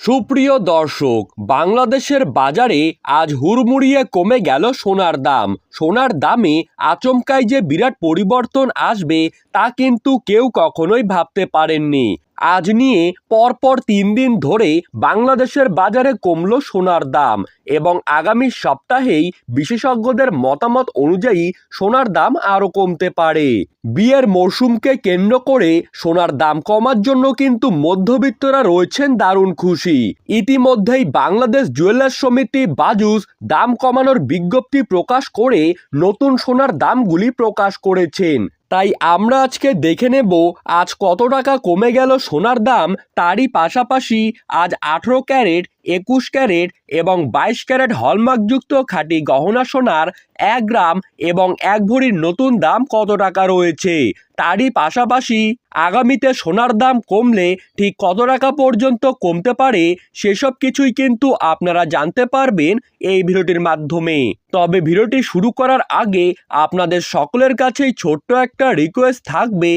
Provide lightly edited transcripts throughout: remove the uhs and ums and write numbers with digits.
সুপ্রিয় দর্শক, বাংলাদেশের বাজারে আজ হুড়মুড়িয়ে কমে গেল সোনার দাম। সোনার দামে আচমকাই যে বিরাট পরিবর্তন আসবে তা কিন্তু কেউ কখনোই ভাবতে পারেননি। আজ নিয়ে পরপর 3 দিন ধরে বাংলাদেশের বাজারে কমল সোনার দাম এবং আগামী সপ্তাহেই বিশেষজ্ঞদের মতামত অনুযায়ী সোনার দাম আরও কমতে পারে। বিয়ের মরশুমকে কেন্দ্র করে সোনার দাম কমার জন্য কিন্তু মধ্যবিত্তরা রয়েছেন দারুণ খুশি। ইতিমধ্যেই বাংলাদেশ জুয়েলার্স সমিতি বাজুস দাম কমানোর বিজ্ঞপ্তি প্রকাশ করে নতুন সোনার দামগুলি প্রকাশ করেছেন। তাই আমরা আজকে দেখে নেব আজ কত টাকা কমে গেল সোনার দাম। তারই পাশাপাশি আজ 18 ক্যারেট, 21 ক্যারেট এবং 22 ক্যারেট হলমার্কযুক্ত খাঁটি গহনা সোনার 1 গ্রাম এবং 1 ভরির নতুন দাম কত টাকা রয়েছে। তারই পাশাপাশি আগামীতে সোনার দাম কমলে ঠিক কত টাকা পর্যন্ত কমতে পারে সেসব কিছুই কিন্তু আপনারা জানতে পারবেন এই ভিডিওটির মাধ্যমে। তবে ভিডিওটি শুরু করার আগে আপনাদের সকলের কাছেই ছোট্ট একটা রিকোয়েস্ট থাকবে,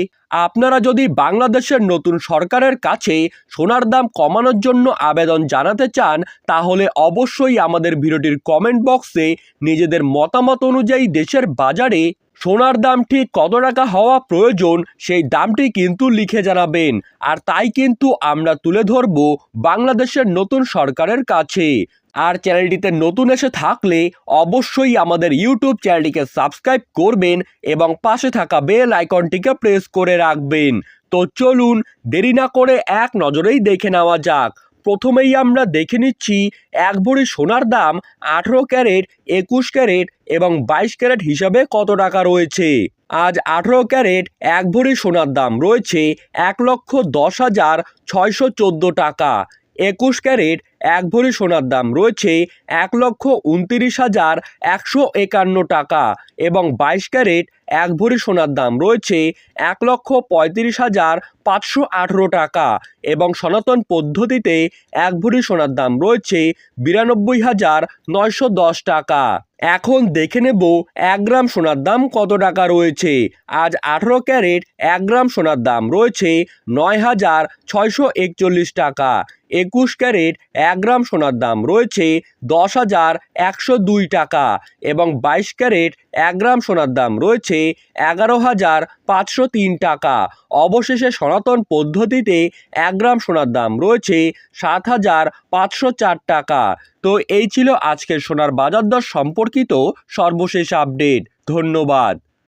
আপনারা যদি বাংলাদেশের নতুন সরকারের কাছে সোনার দাম কমানোর জন্য আবেদন জানাতে চান তাহলে অবশ্যই আমাদের ভিডিওটির কমেন্ট বক্সে নিজেদের মতামত অনুযায়ী দেশের বাজারে সোনার দাম ঠিক কত টাকা হওয়া প্রয়োজন সেই দামটি কিন্তু লিখে জানাবেন। আর তাই কিন্তু আমরা তুলে ধরব বাংলাদেশের নতুন সরকারের কাছে। আর চ্যানেলটিতে নতুন এসে থাকলে অবশ্যই আমাদের ইউটিউব চ্যানেলটিকে সাবস্ক্রাইব করবেন এবং পাশে থাকা বেল আইকনটিকে প্রেস করে রাখবেন। তো চলুন দেরি না করে এক নজরেই দেখে নেওয়া যাক। প্রথমেই আমরা দেখে নিচ্ছি 1 ভরি সোনার দাম 18 ক্যারেট, 21 ক্যারেট এবং 22 ক্যারেট হিসাবে কত টাকা রয়েছে। আজ 18 ক্যারেট 1 ভরি সোনার দাম রয়েছে 1,10,614 টাকা। 21 ক্যারেট 1 ভরি সোনার দাম রয়েছে 1,29,151 টাকা এবং 22 ক্যারেট 1 ভরি সোনার দাম রয়েছে 1,35,518 টাকা এবং সনাতন পদ্ধতিতে 1 ভরি সোনার দাম রয়েছে 92,910 টাকা। এখন দেখে নেব 1 গ্রাম সোনার দাম কত টাকা রয়েছে। আজ 18 ক্যারেট 1 গ্রাম সোনার দাম রয়েছে 9,641 টাকা। 21 ক্যারেট 1 গ্রাম সোনার দাম রয়েছে 10,102 টাকা এবং 22 ক্যারেট 1 গ্রাম সোনার দাম রয়েছে 11,503 টাকা। অবশেষে সনাতন পদ্ধতিতে 1 গ্রাম সোনার দাম রয়েছে 7,504 টাকা। তো এই ছিল আজকের সোনার বাজার দর সম্পর্কিত সর্বশেষ আপডেট। ধন্যবাদ।